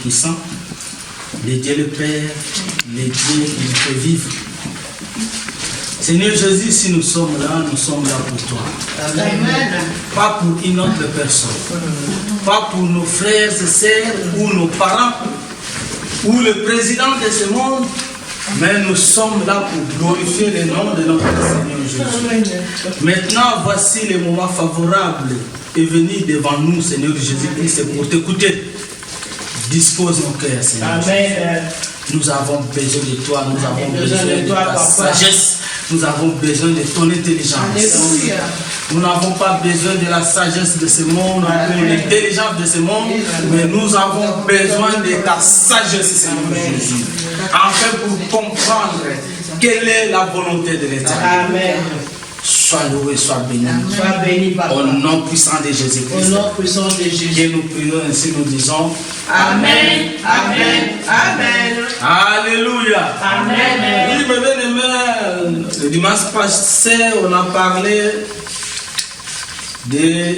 Tout-Puissant, le Dieu le Père, le Dieu qui nous fait vivre. Seigneur Jésus, si nous sommes là pour toi. Amen. Pas pour une autre personne. Pas pour nos frères et sœurs ou nos parents ou le président de ce monde. Mais nous sommes là pour glorifier le nom de notre Seigneur Jésus. Maintenant, voici le moment favorable et venir devant nous, Seigneur Jésus-Christ, c'est pour t'écouter. Dispose nos cœurs, Seigneur. Amen. Nous avons besoin de toi, nous avons besoin de ta sagesse, nous avons besoin de ton intelligence. Alléluia. Nous n'avons pas besoin de la sagesse de ce monde, ou de l'intelligence de ce monde, mais nous avons besoin de ta sagesse, Seigneur Jésus, afin pour comprendre quelle est la volonté de l'Éternel. Amen. Sois loué, sois béni. Sois béni, Papa. Au nom puissant de Jésus-Christ. Au nom puissant de Jésus. Et nous prions ainsi, nous disons Amen. Amen. Amen. Alléluia. Amen. Oui, mes bien-aimés, le dimanche passé, on a parlé de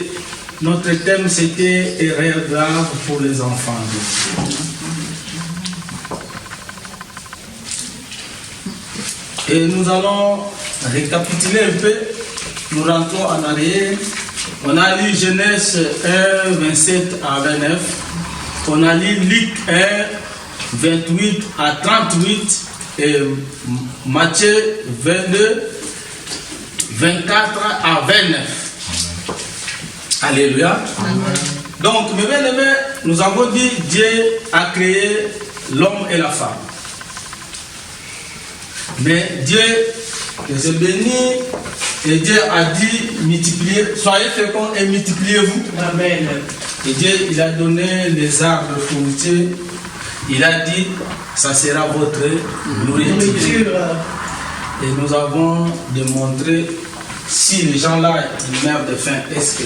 notre thème, c'était erreur grave pour les enfants. Et nous allons récapituler un peu. Nous rentrons en arrière. On a lu Genèse 1, 27 à 29. On a lu Luc 1, 28 à 38. Et Matthieu 22, 24 à 29. Alléluia. Amen. Donc, mes bien-aimés, nous avons dit Dieu a créé l'homme et la femme. Mais Dieu les a bénis et Dieu a dit multipliez, soyez féconds et multipliez-vous. Amen. Et Dieu, il a donné les arbres fruitiers. Il a dit, ça sera votre nourriture. Et nous avons démontré si les gens là, ils meurent de faim, est-ce que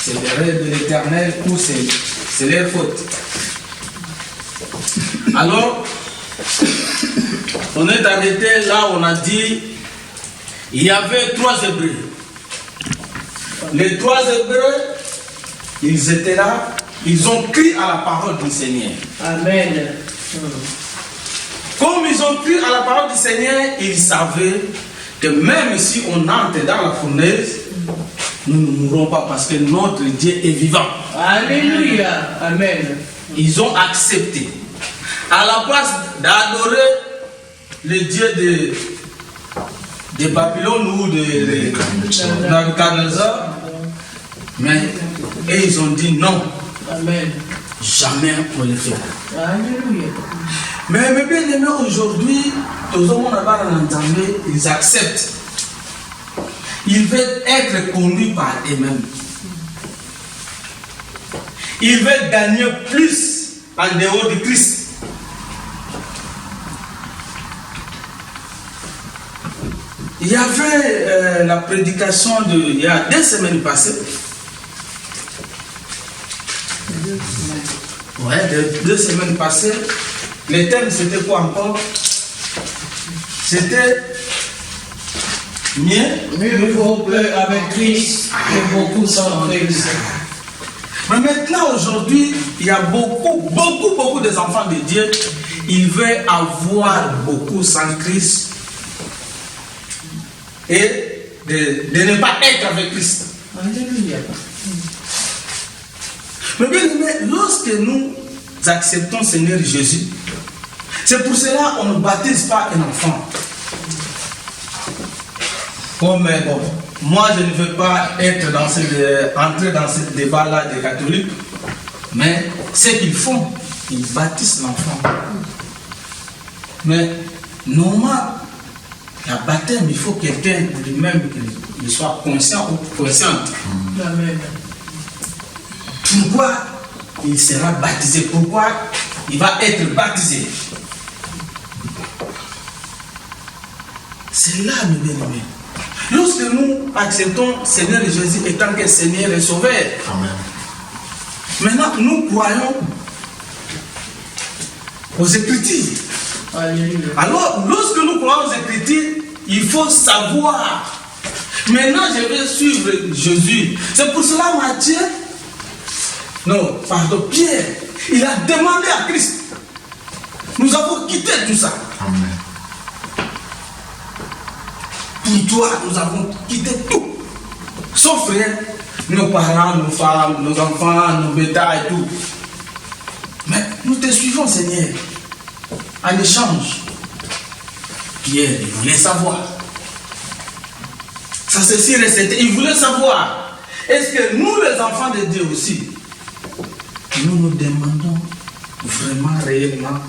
c'est l'erreur de l'Éternel ou c'est leur faute? Alors, on est arrêté là, on a dit, il y avait 3 Hébreux. Les 3 Hébreux, ils étaient là, ils ont cru à la parole du Seigneur. Amen. Comme ils ont cru à la parole du Seigneur, ils savaient que même si on entre dans la fournaise, nous ne mourrons pas parce que notre Dieu est vivant. Alléluia. Amen. Ils ont accepté. À la place d'adorer le Dieu de Babylone ou de Nabucodonosor, mais et ils ont dit non. Amen. Jamais on le fait. Alléluia. Mais bien aimé, aujourd'hui, tout le monde a entendu, ils acceptent. Ils veulent être conduits par eux-mêmes. Ils veulent gagner plus en dehors de Christ. Il y avait la prédication il y a 2 semaines passées. Ouais, 2 semaines passées. Le thème c'était quoi encore? C'était mieux vaut peu avec Christ que beaucoup sans Christ. Mais maintenant, aujourd'hui, il y a beaucoup des enfants de Dieu. Ils veulent avoir beaucoup sans Christ et de ne pas être avec Christ. Alléluia. Mais bien aimé, lorsque nous acceptons Seigneur Jésus, c'est pour cela qu'on ne baptise pas un enfant. Oh, mais bon, moi je ne veux pas entrer dans ce débat-là des catholiques, mais ce qu'ils font, ils baptisent l'enfant. Mais normalement, la baptême, il faut que quelqu'un lui-même il soit conscient ou consciente. Amen. Pourquoi il sera baptisé? Pourquoi il va être baptisé? C'est là, mes bien-aimés. Lorsque nous acceptons Seigneur Jésus étant que Seigneur et Sauveur, amen. Maintenant nous croyons aux Écritures. Alléluia. Alors, lorsque nous croyons aux Écritures, il faut savoir. Maintenant, je vais suivre Jésus. C'est pour cela, Pierre, Il a demandé à Christ. Nous avons quitté tout ça. Amen. Pour toi, nous avons quitté tout. Sauf rien, nos parents, nos femmes, nos enfants, nos bétails et tout. Mais nous te suivons, Seigneur. En échange, Pierre, il voulait savoir. Ça c'est sûr et certain. Il voulait savoir. Est-ce que nous, les enfants de Dieu aussi, nous nous demandons vraiment, réellement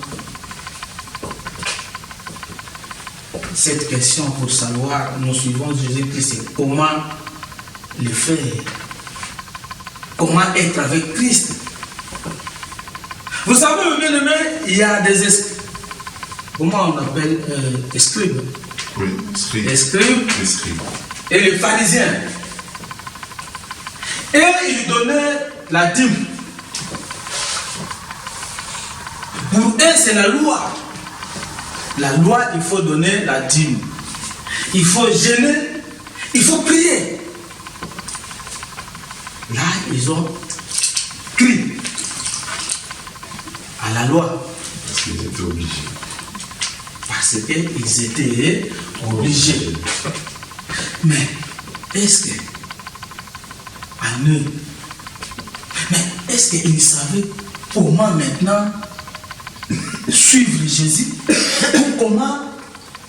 cette question pour savoir, nous suivons Jésus-Christ, c'est comment le faire, comment être avec Christ. Vous savez, mes bien-aimés, il y a des esprits. Comment on appelle scribes? Oui, scribe. Les scribes Les scribes. et les pharisiens. Et ils donnaient la dîme. Pour eux, c'est la loi. La loi, il faut donner la dîme. Il faut jeûner, il faut prier. Là, ils ont crié à la loi. Parce qu'ils étaient obligés. Parce qu'ils étaient obligés. Mais est-ce que, à eux, mais est-ce qu'ils savaient comment maintenant suivre Jésus? Ou comment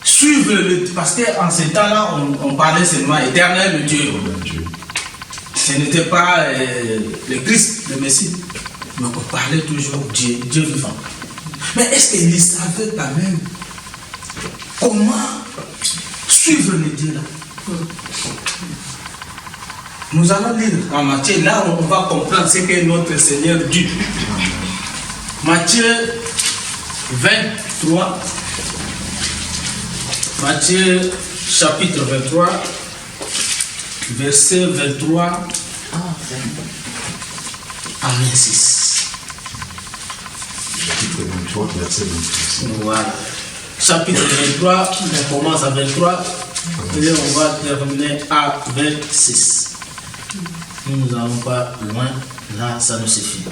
suivre le... Parce qu'en ce temps-là, on parlait seulement éternel, le Dieu. Dieu. Ce n'était pas le Christ, le Messie. Mais on parlait toujours Dieu, Dieu vivant. Mais est-ce qu'ils savaient quand même comment suivre le Dieu là? Nous allons lire en Matthieu, là on va comprendre ce que notre Seigneur dit. Matthieu 23. Matthieu chapitre 23, verset 23 à 26. Chapitre 23, verset 26. Voilà. Chapitre 23, on commence à 23 et on va terminer à 26. Nous n'allons pas loin, là ça nous suffit.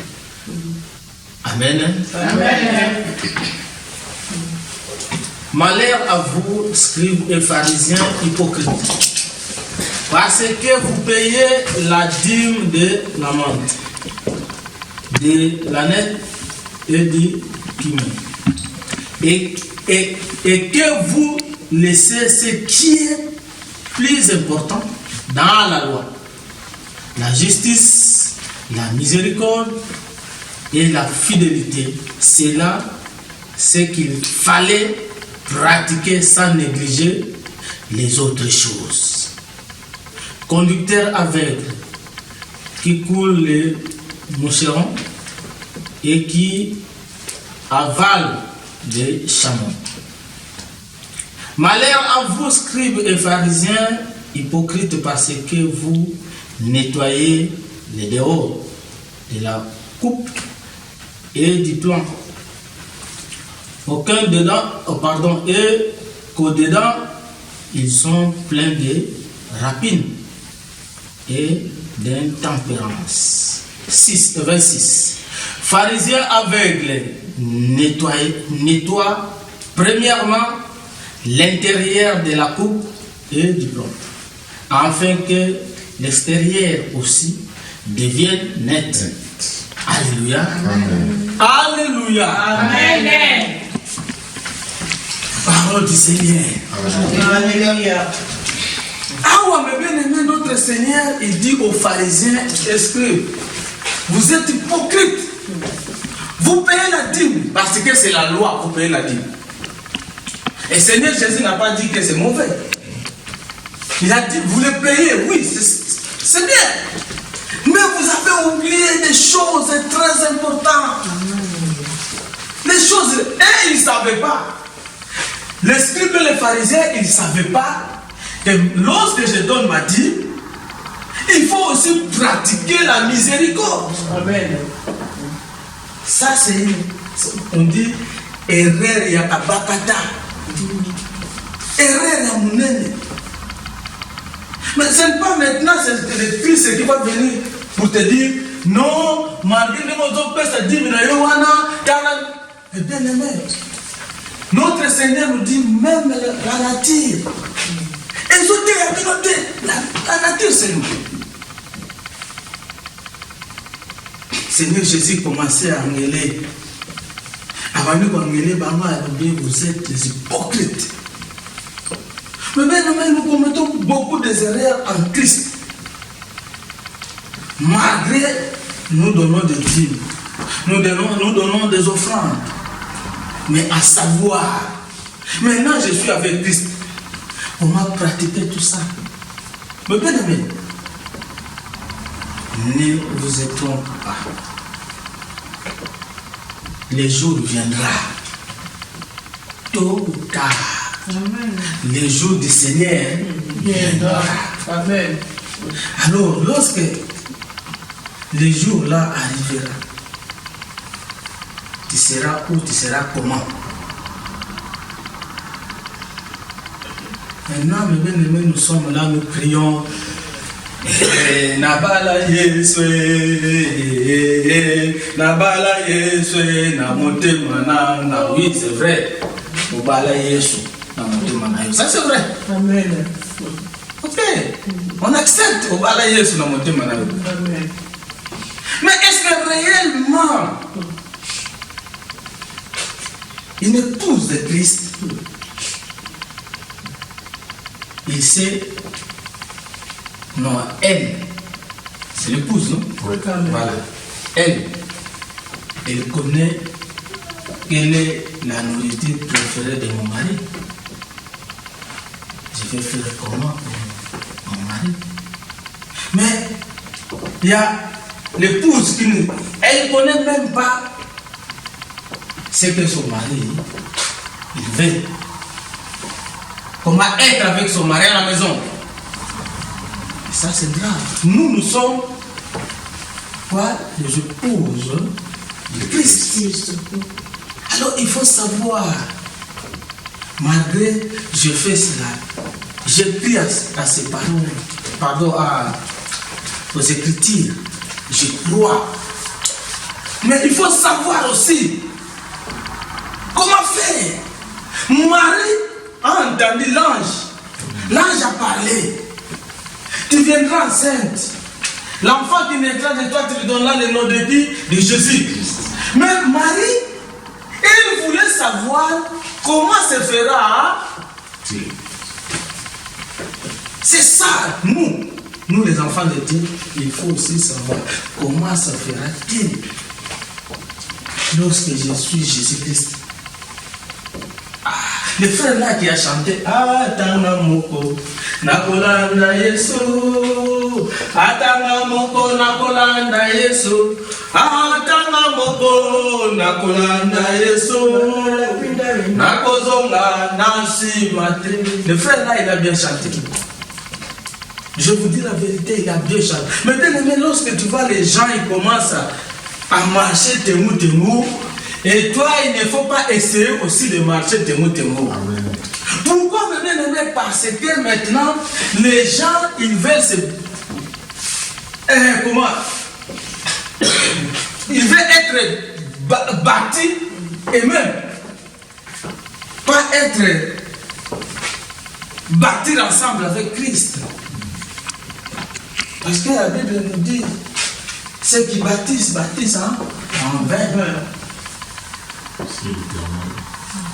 Amen. Amen. Malheur à vous, scribes et pharisiens hypocrites, parce que vous payez la dîme de la menthe, de l'ânette et du cumin, et que vous laissez ce qui est plus important dans la loi, la justice, la miséricorde et la fidélité. C'est là ce qu'il fallait pratiquer sans négliger les autres choses. Conducteur aveugle qui coule les moucherons et qui avale des chameaux. Malheur à vous, scribes et pharisiens, hypocrites, parce que vous nettoyez les dehors de la coupe et du plan. Aucun dedans, et qu'au-dedans, ils sont pleins de rapines et d'intempérance. 26. Pharisiens aveugles, nettoient premièrement l'intérieur de la coupe et du plan, afin que l'extérieur aussi devienne net. Alléluia. Amen. Alléluia. Amen. Parole du Seigneur. Alléluia. Ah ouais, mais bien aimé, notre Seigneur, il dit aux pharisiens et scribes, vous êtes hypocrites. Vous payez la dîme, parce que c'est la loi, vous payez la dîme. Et Seigneur Jésus n'a pas dit que c'est mauvais. Il a dit, vous le payez, oui, c'est bien. Mais vous avez oublié des choses très importantes. Les choses, et ils ne savaient pas. Les scribes et les pharisiens, ils ne savaient pas que lorsque je donne ma dîme, il faut aussi pratiquer la miséricorde. Amen. Ça, c'est, on dit, erreur yakabakata. Erreur ya munene. Mais ce n'est pas maintenant, c'est le Christ qui va venir pour te dire, non, malgré les autres personnes, dit, eh bien aimé, notre Seigneur nous dit même la nature. La nature, c'est nous. Seigneur Jésus commençait à engueuler. Avant de engueuler, vous êtes des hypocrites. Mais bien, nous commettons beaucoup d'erreurs en Christ. Malgré, nous donnons des dîmes, nous donnons des offrandes. Mais à savoir, maintenant je suis avec Christ. On m'a pratiqué tout ça. Mais bien aimé, ne vous étrompez pas. Les jours viendra, tôt ou tard. Amen. Les jours du Seigneur viendra. Amen. Alors, lorsque les jours là arrivera, tu seras où, tu seras comment? Maintenant, mes bien-aimés, nous sommes là, nous crions. Nabala Yesu, Nabala Yesu, Namonte Mana, oui, c'est vrai. Nabala Yesu, Namonte Mana. Ça, c'est vrai. Amen. Ok, on accepte Nabala Yesu, Namonte Mana. Amen. Mais est-ce que réellement une épouse de Christ, il sait, non, elle, c'est l'épouse, non? Oui. Voilà. Elle connaît quelle est la nourriture préférée de mon mari. Je vais faire comment pour mon mari? Mais il y a l'épouse qui elle ne connaît même pas ce que son mari il veut. Comment être avec son mari à la maison. Et ça c'est grave. Nous sommes quoi? Les épouses de Christ. Alors il faut savoir, malgré je fais cela, je prie à ces paroles, pardon aux Écritures, je crois. Mais il faut savoir aussi comment faire. Marie a entendu l'ange. L'ange a parlé. Tu viendras enceinte. L'enfant qui naîtra de toi, tu lui donneras le nom de qui? De Jésus. Mais Marie, elle voulait savoir comment se fera. C'est ça, nous les enfants de Dieu, il faut aussi savoir comment ça fera-t-il lorsque je suis Jésus-Christ. Le frère là qui a chanté Atanga moko nakolanda Yesu, Atanga moko nakolanda Yesu, Atanga moko nakolanda Yesu, nakozonga nasi matri. Le frère là il a bien chanté. Je vous dis la vérité, il a bien chanté. Maintenant, lorsque tu vois les gens, ils commencent à marcher temou. Et toi, il ne faut pas essayer aussi de marcher temou. Pourquoi maintenant? Parce que maintenant, les gens, ils veulent se... comment? Ils veulent être bâtis et même pas être bâtis ensemble avec Christ. Parce que la Bible nous dit, ceux qui bâtissent en vain.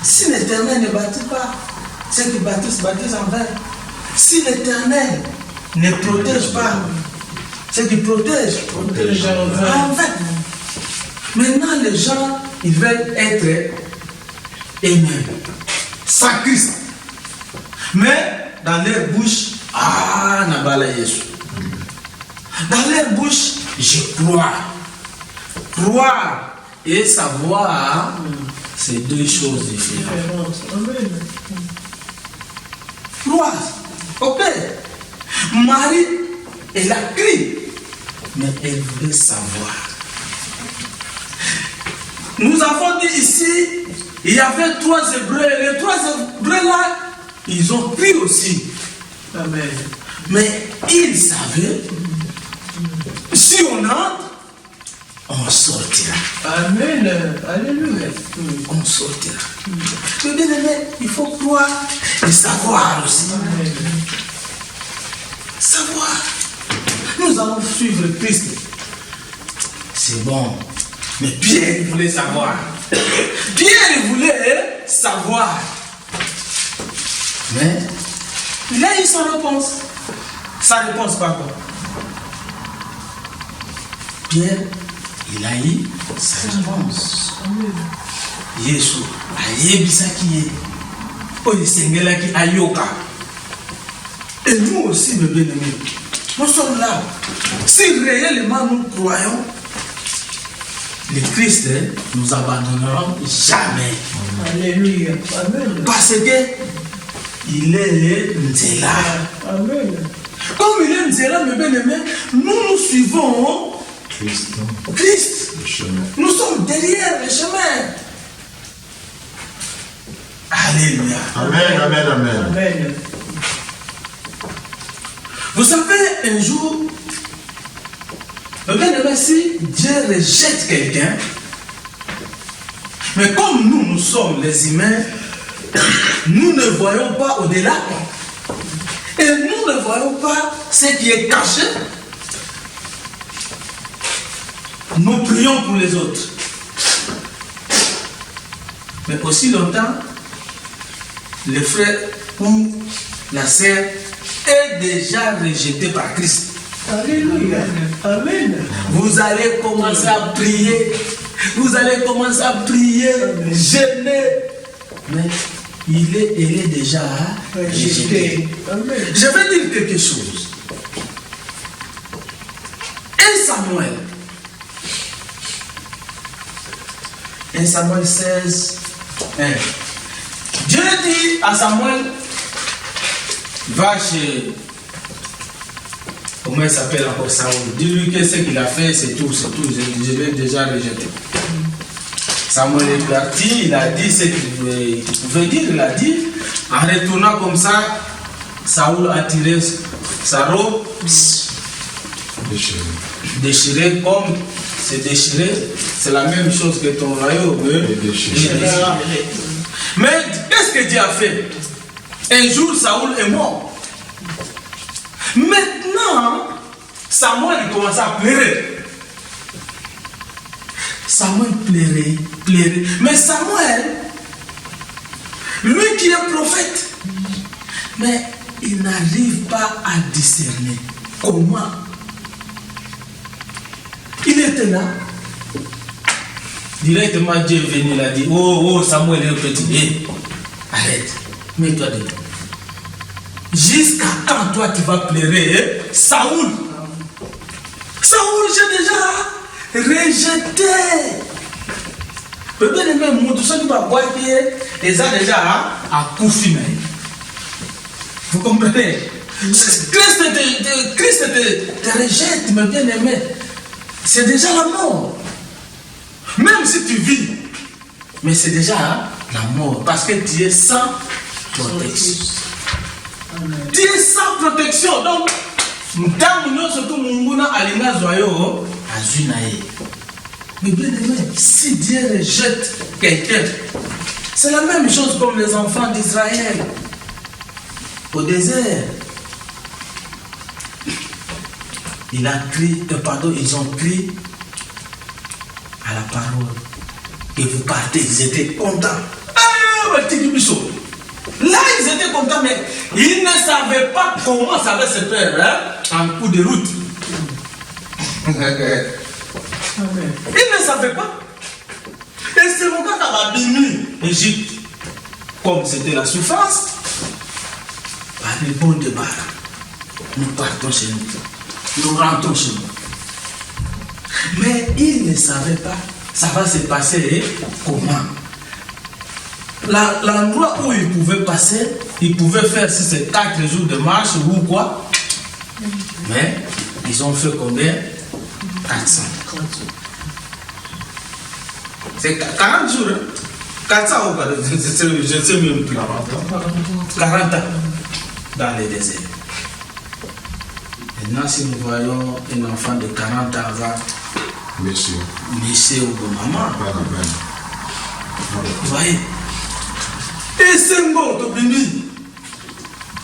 Si l'Éternel ne bâtit pas, ceux qui bâtissent en vain. Si l'Éternel ne protège pas, ceux qui protègent en vain. Maintenant, les gens, ils veulent être aimés, sans Christ. Mais dans leur bouche, Nabala Yesu. Dans leur bouche, je crois. Croire et savoir, c'est deux choses différentes. Croire, ok. Marie, elle a crié, mais elle voulait savoir. Nous avons dit ici, il y avait 3 Hébreux, et les 3 Hébreux là, ils ont crié aussi. Amen. Mais ils savaient, si on entre, on sortira. Amen. Alléluia. On sortira. Mais bien aimé, il faut croire et savoir aussi. Amen. Savoir. Nous allons suivre Christ. C'est bon. Mais Pierre voulait savoir. Pierre voulait savoir. Mais il a eu sa réponse. Sa réponse par quoi? Pierre, il a eu sa réponse. Yesu ayebisaki ye. Oyo sengelaki ayoka. Et nous aussi, mes bien-aimés, nous sommes là. Si réellement nous croyons, le Christ nous abandonneront jamais. Alléluia. Amen. Parce que il est Nzela. Amen. Comme il est Nzela, mes bien-aimés, nous suivons Christ. Le chemin. Nous sommes derrière le chemin. Alléluia. Amen, amen, amen. Amen. Vous savez, un jour, bien-aimé, si Dieu rejette quelqu'un, mais comme nous sommes les humains, nous ne voyons pas au-delà. Et nous ne voyons pas ce qui est caché. Nous prions pour les autres. Mais aussi longtemps, le frère ou la sœur est déjà rejeté par Christ. Alléluia. Amen. Vous allez commencer à prier. Vous allez commencer à prier, jeûner. Mais elle est déjà rejetée. Amen. Je vais dire quelque chose. 1 Samuel. 1 Samuel 16, 1. Dieu dit à Samuel, va chez... Comment il s'appelle encore Saoul? Dis-lui que ce qu'il a fait, c'est tout, c'est tout. Je l'ai déjà rejeté. Samuel est parti, il a dit ce qu'il pouvait dire, il a dit. En retournant comme ça, Saoul a tiré sa robe, déchiré comme c'est déchiré. C'est la même chose que ton royaume est déchiré. Mais qu'est-ce que Dieu a fait? Un jour, Saoul est mort. Maintenant, Samuel commence à pleurer. Samuel pleurait. Mais Samuel, lui qui est prophète, mais il n'arrive pas à discerner. Comment? Il était là. Directement, Dieu est venu, il a dit, oh, Samuel est petit. Hey, arrête, mets-toi dedans. Jusqu'à quand toi tu vas pleurer, Saoul? Saoul, j'ai déjà rejeté. Le bien-aimé, tout ça qui va boire, ils ont déjà à Koufi. Vous comprenez? Christ te rejette, mes bien-aimés. C'est déjà la mort. Même si tu vis, mais c'est déjà la mort. Parce que tu es sans protection. Tu es sans protection. Donc, mais bien aimé, si Dieu rejette quelqu'un, c'est la même chose comme les enfants d'Israël au désert. Il a crié, ils ont crié à la parole. Et vous partez, ils étaient contents. Là, ils étaient contents, mais ils ne savaient pas comment ça allait se faire en coup de route. Ils ne savaient pas. Et c'est pourquoi dans la Bible, Égypte, comme c'était la souffrance, par les bons débarras, nous partons chez nous. Nous rentrons chez nous. Mais ils ne savaient pas, ça va se passer comment. L'endroit où ils pouvaient passer, ils pouvaient faire si c'est 4 jours de marche ou quoi. Mais ils ont fait combien? 400. C'est 40 jours. 400 ou pas? Je ne sais même plus. 40 ans dans les déserts. Maintenant, si nous voyons un enfant de 40 ans va Monsieur. Monsieur ou maman. Ben. Vous voyez? Et c'est bon, Tobimi.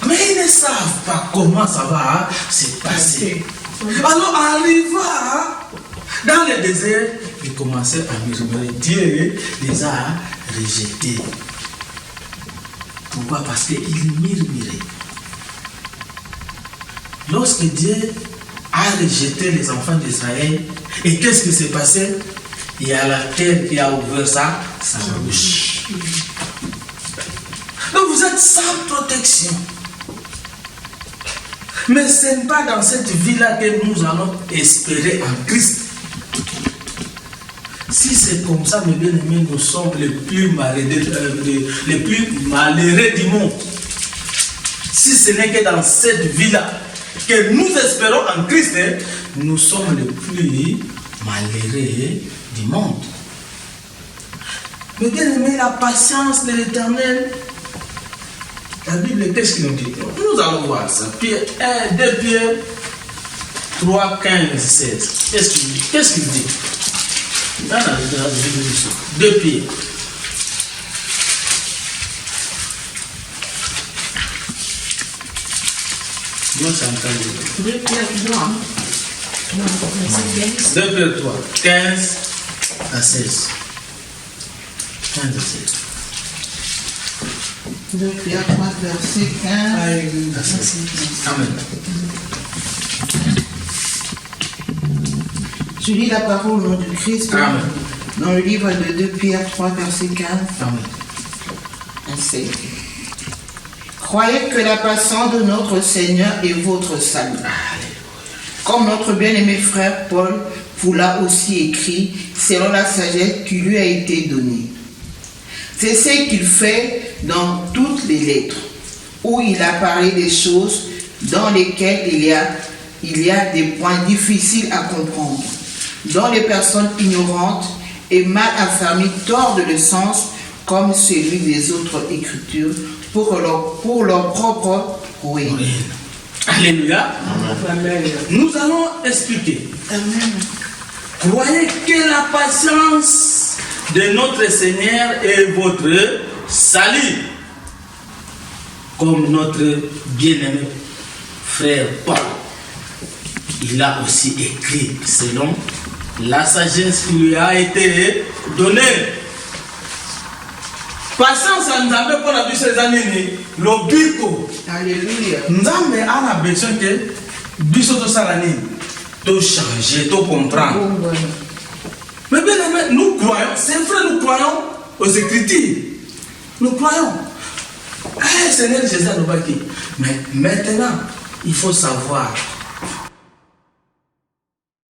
Mais ils ne savent pas comment ça va se passer. Alors, arriva dans le désert, ils commençaient à murmurer. Dieu les a rejetés. Pourquoi? Parce qu'ils murmuraient. Lorsque Dieu a rejeté les enfants d'Israël, et qu'est-ce qui s'est passé? Il y a la terre qui a ouvert sa bouche. Donc vous êtes sans protection. Mais ce n'est pas dans cette vie-là que nous allons espérer en Christ. Si c'est comme ça, mes bien-aimés, nous sommes les plus malheureux du monde. Si ce n'est que dans cette vie-là que nous espérons en Christ, nous sommes les plus malheureux du monde. Mais bien aimé, la patience de l'Éternel, la Bible, qu'est-ce qu'il nous dit? Nous allons voir ça. 2 Pierre 3, 15, 16. Qu'est-ce qu'il dit? Dans la Bible, 2 Pierre. Moi, c'est en 2 Pierre 3. 2 Pierre 3, 15 à 16. 15 à 16. 2 Pierre 3, verset 15 à 16. Amen. Je lis la parole au nom du Christ. Amen. Dans le livre de 2 Pierre 3, verset 15 Amen. à 16. Croyez que la patience de notre Seigneur est votre salut. Comme notre bien-aimé frère Paul vous l'a aussi écrit, selon la sagesse qui lui a été donnée. C'est ce qu'il fait dans toutes les lettres, où il a parlé des choses dans lesquelles il y a des points difficiles à comprendre, dont les personnes ignorantes et mal affermies tordent le sens comme celui des autres écritures pour leur propre ruine. Alléluia. Amen. Nous allons expliquer. Amen. Croyez que la patience de notre Seigneur est votre salut. Comme notre bien-aimé frère Paul, il a aussi écrit selon la sagesse qui lui a été donnée. Patience à Nzambe pour la vie de années, le biko. Alléluia. Nzambe a besoin que biso to salani, to changer, to comprendre. Mais bien aimé, nous croyons, c'est vrai, nous croyons aux Écritures. Nous croyons. Seigneur Jésus nous va dire. Mais maintenant, il faut savoir